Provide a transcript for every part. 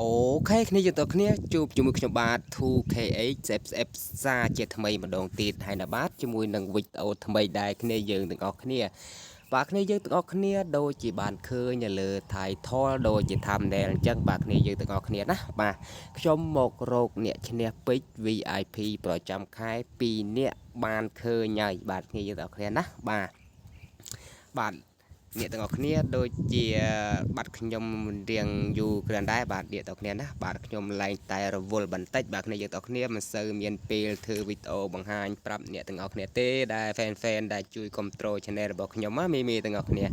អូខេគ្នាយើងតគ្នាជួបជាមួយខ្ញុំបាទ 2KH ZF សាជាថ្មីម្ដងទៀតហើយណាបាទជាមួយនឹងវីដេអូថ្មីដែរគ្នាយើងទាំងអស់គ្នាបាទគ្នាយើងទាំងអស់គ្នាដូចជាបានឃើញនៅលើ title ដូចជា thumbnail អញ្ចឹងបាទគ្នាយើងទាំងអស់គ្នាណាបាទខ្ញុំមករកអ្នកឈ្នះពេជ្រ VIP ប្រចាំខែ2នាក់បានឃើញហើយបាទគ្នាយើងទាំងអស់គ្នាណាបាទអ្នកទាំងអស់គ្នាដូចជាបាត់ខ្ញុំរៀងយូរគ្រាន់ដែរបាទអ្នកទាំងអស់គ្នាណាបាទខ្ញុំឡើងតែរវល់បន្តិចបាទគ្នាយើងទាំងអស់គ្នាមិនសូវមានពេលធ្វើវីដេអូបង្ហាញប្រាប់អ្នកទាំងអស់គ្នាទេដែល fan ដែលជួយគ្រប់គ្រង channel របស់ខ្ញុំមីទាំងអស់គ្នា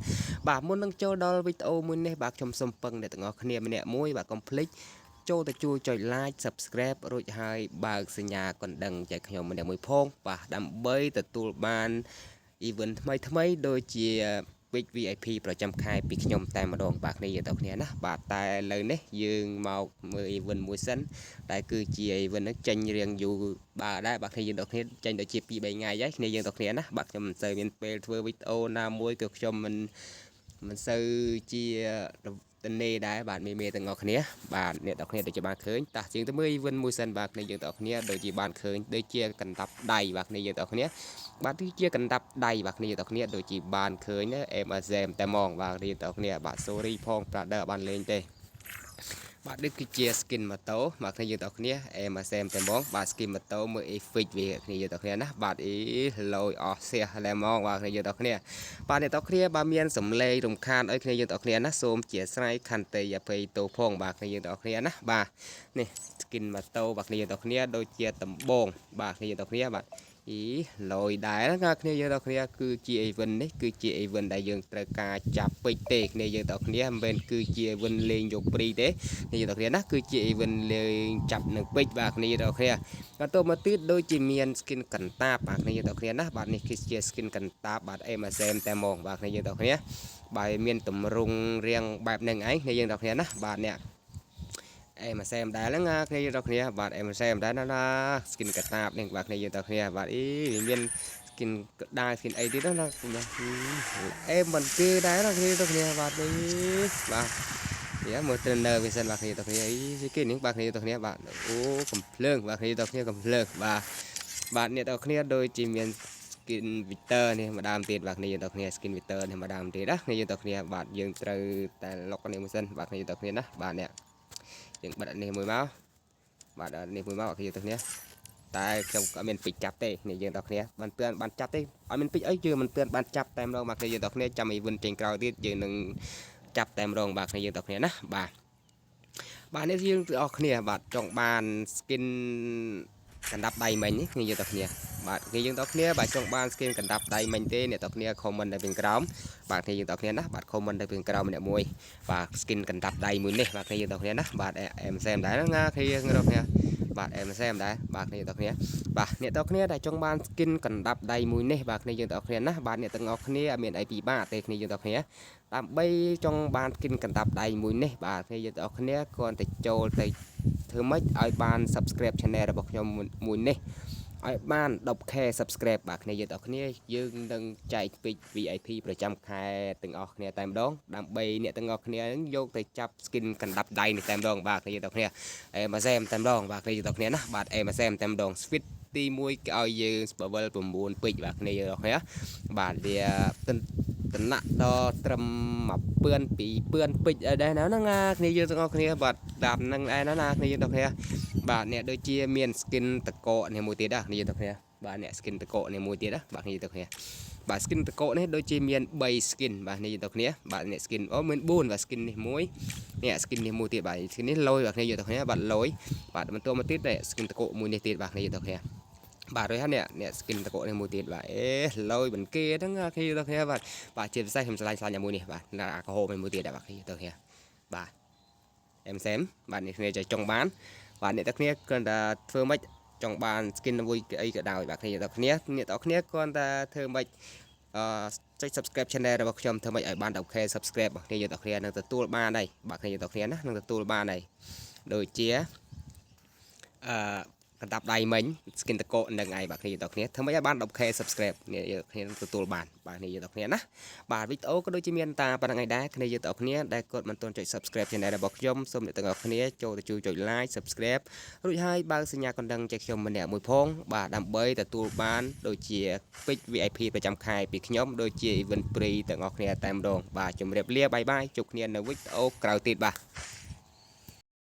បាទមុននឹងចូលដល់វីដេអូមួយនេះបាទខ្ញុំសូមពឹងអ្នកទាំងអស់គ្នាម្នាក់មួយបាទកុំភ្លេចចូលទៅជួយចុច like subscribe រួចហើយបើកសញ្ញាកណ្ដឹងចែកខ្ញុំម្នាក់មួយផងបាទដើម្បីទទួលបាន event ថ្មីដូចជាពេជ្រ VIP ប្រចាំខែពីខ្ញុំតែម្ដងបាទគ្នាយើងទាំងគ្នាណាបាទតែឥឡូវនេះយើងមកមើល event មួយសិនតែគឺជា event ហ្នឹងចេញរៀងយូរបាទដែរបាទគ្នាយើងទាំងគ្នាចេញដូចជា2 3ថ្ងៃហើយគ្នាយើងទាំងគ្នាណាបាទខ្ញុំមិនសូវមានពេលធ្វើវីដេអូណាមួយក៏ខ្ញុំមិនសូវជាទនេដែរបាទមេទាំងអស់គ្នាបាទអ្នកទាំងគ្នាដូចជាបានឃើញតោះជាងទៅមើល event មួយសិនបាទគ្នាយើងទាំងគ្នាដូចជាបានឃើញដូចជាកណ្ដាប់ដៃបាទគ្នាយើងទាំងគ្នាបាទគឺជាកណ្ដាប់ដៃបាទគ្នាទាំងគ្នាដូចជាបានឃើញអេមអាសែមតែហ្មងបាទគ្នាទាំងគ្នាបាទ sorry ផង brother បានលេងទេបាទនេះគឺជា skin ម៉ូតូបាទគ្នាយើងទាំងគ្នាអេមកសែមតែហ្មងបាទ skin ម៉ូតូមើល effect វាគ្នាយើងទាំងគ្នាណាបាទលយអស់សះតែហ្មងបាទគ្នាយើងទាំងគ្នាបាទអ្នកទាំងគ្នាបាទមានសំឡេងរំខានអីគ្នាយើងទាំងគ្នាណាសូមជាស្រ័យខន្តីអភ័យទោសផងបាទគ្នាយើងទាំងគ្នាណាបាទនេះ skin ម៉ូតូបាទគ្នាយើងទាំងគ្នាដូចជាដំបងបាទគ្នាយើងទាំងគ្នាបាទលយដែរណាគ្នាយើងទាំងគ្នាគឺជា event នេះគឺជា event ដែលយើងត្រូវការចាប់ពេជ្រទេគ្នាយើងទាំងគ្នាមិនមែនគឺជា event លេងយកព្រីទេគ្នាយើងទាំងគ្នាណាគឺជា event លេងចាប់នឹងពេជ្របាទគ្នាទាំងគ្នាបន្ទាប់មកទៀតដូចជាមាន skin កន្តាបបាទគ្នាយើងទាំងគ្នាណាបាទនេះគឺជា skin កន្តាបបាទ MSM តែហ្មងបាទគ្នាយើងទាំងគ្នាបាទមានតម្រង់រាងបែបហ្នឹងឯងគ្នាយើងទាំងគ្នាណាបាទអ្នកមកសែមដែរហ្នឹងគ្នាយើងទាំងគ្នាបាទមកសែមដែរណា skin កតាបនេះបាទគ្នាយើងទាំងគ្នាបាទមាន skin ដាល់ skin អីទៀតណាមិនគេដែរណាគ្នាទាំងគ្នាបាទនេះបាទមើល trainer វាសិនបាទគ្នាទាំងគ្នាគេនេះបាទគ្នាទាំងគ្នាបាទអូកំភ្លើងបាទគ្នាទាំងគ្នាកំភ្លើងបាទអ្នកទាំងគ្នាដូចជាមាន skin Victor នេះម្ដងទៀតបាទគ្នាយើងទាំងគ្នា skin Victor នេះម្ដងទៀតណាគ្នាយើងទាំងគ្នាបាទយើងត្រូវតែលុកនេះមួយសិនបាទគ្នាយើងទាំងគ្នាណាបាទអ្នកយើងបិទនេះមួយមកបាទនេះមួយមកគ្នាទាំងគ្នាតែខ្ញុំក៏មានពេជ្រចាប់ទេនេះយើងទាំងគ្នាបានទឿនបានចាប់ទេអត់មានពេជ្រអីយើងមិនទឿនបានចាប់តែម្ដងបាទគ្នាយើងទាំងគ្នាចាំ event ចេញក្រោយទៀតយើងនឹងចាប់តែម្ដងបាទគ្នាយើងទាំងគ្នាណាបាទនេះយើងទាំងអស់គ្នាបាទចង់បាន skin កណ្ដាប់ដៃមិញនេះគ្នាយើងទាំងគ្នាបាទគ្នាយើងទាំងគ្នាបាទចង់បាន skin កណ្ដាប់ដៃមិញទេអ្នកទាំងគ្នា comment នៅពីក្រោមបាទគ្នាយើងទាំងគ្នាណាបាទ comment នៅពីក្រោមម្នាក់មួយបាទ skin កណ្ដាប់ដៃមួយនេះបាទគ្នាយើងទាំងគ្នាណាបាទអែមសែមដែរណាគ្នាយើងទាំងគ្នាបាទអែមសែមដែរបាទគ្នាទាំងគ្នាបាទអ្នកទាំងគ្នាដែលចង់បាន skin កណ្ដាប់ដៃមួយនេះបាទគ្នាយើងទាំងគ្នាណាបាទអ្នកទាំងអស់គ្នាអត់មានអីពិបាកទេគ្នាយើងទាំងគ្នាដើម្បីចង់បាន skin កណ្ដាប់ដៃមួយនេះបាទគ្នាយើងទាំងគ្នាគ្រាន់តែចូលទៅធ្វើម៉េចឲ្យបាន subscribe channel របស់ខ្ញុំមួយនេះឲ្យបាន 10k subscribe បាទគ្នាយើងទាំងគ្នាយើងនឹងចែកពេជ្រ VIP ប្រចាំខែទាំងអស់គ្នាតែម្ដងដើម្បីអ្នកទាំងអស់គ្នានឹងយកទៅចាប់ skin កណ្ដាប់ដៃនេះតែម្ដងបាទគ្នាយើងទាំងគ្នាមកសែមតែម្ដងបាទគ្នាយើងទាំងគ្នាណាបាទមកសែមតែម្ដង sweet ទី1គេឲ្យយើង level 9 ពេជ្របាទគ្នាយើងទាំងគ្នាបាទវាតំណាក់ដល់ត្រឹម1ពឿន2ពឿនពេជ្រអីដែរណាគ្នាយើងទាំងអស់គ្នាបាទដាប់នឹងឯណាគ្នាយើងទាំងគ្នាបាទអ្នកដូចជាមាន skin តកកនេះមួយទៀតណាគ្នាយើងទាំងគ្នាបាទអ្នក skin តកកនេះមួយទៀតណាបាទគ្នាយើងទាំងគ្នាបាទ skin តកកនេះដូចជាមាន3 skin បាទគ្នាយើងទាំងគ្នាបាទអ្នក skin អូមាន4បាទ skin នេះមួយអ្នក skin នេះមួយទៀតបាទ skin នេះលយបាទគ្នាយើងទាំងគ្នាបាទលយបាទបន្ទាប់មកទៀតអ្នក skin តកកមួយនេះទៀតបាទគ្នាយើងទាំងគ្នាបាទហើយអ្នក skin តកកនេះមួយទៀតបាទលយបន្គេហ្នឹងគ្នាទាំងគ្នាបាទជាពិសេសខ្ញុំឆ្លាញ់មួយនេះបាទអាក្រហមមួយទៀតបាទគ្នាទាំងគ្នាបាទអែមសែមបាទនេះគ្នាចង់បានបាទអ្នកទាំងគ្នាគ្រាន់តែធ្វើម៉េចចង់បាន skin មួយអីក៏ដោយបាទគ្នាទាំងគ្នាអ្នកទាំងគ្នាគ្រាន់តែធ្វើម៉េចចុច subscribe channel របស់ខ្ញុំធ្វើម៉េចឲ្យបាន 10k subscribe របស់គ្នាយើងទាំងគ្នានឹងទទួលបានហើយបាទគ្នាយើងទាំងគ្នាណានឹងទទួលបានហើយដូចជា កណ្ដាប់ដៃមិញ skin តកនឹងឯងបាទគ្នាយើងតគ្នាធ្វើម៉េចឲ្យបាន 10k subscribe នេះយើងគ្នាទទួលបានបាទនេះយើងតគ្នាណាបាទវីដេអូក៏ដូចជាមានតាប៉ុណ្្នឹងឯងដែរគ្នាយើងតគ្នាដែលគាត់មិនទាន់ចុច subscribe channel របស់ខ្ញុំសូមអ្នកទាំងអស់គ្នាចូលទៅជួយចុច like subscribe រួចហើយបើកសញ្ញាកណ្ដឹងចែកខ្ញុំម្នាក់មួយផងបាទដើម្បីទទួលបានដូចជា pick VIP ប្រចាំខែពីខ្ញុំដូចជា event free ទាំងអស់គ្នាតែម្ដងបាទជម្រាបលាបាយបាយជួបគ្នានៅវីដេអូក្រោយទៀតបាទ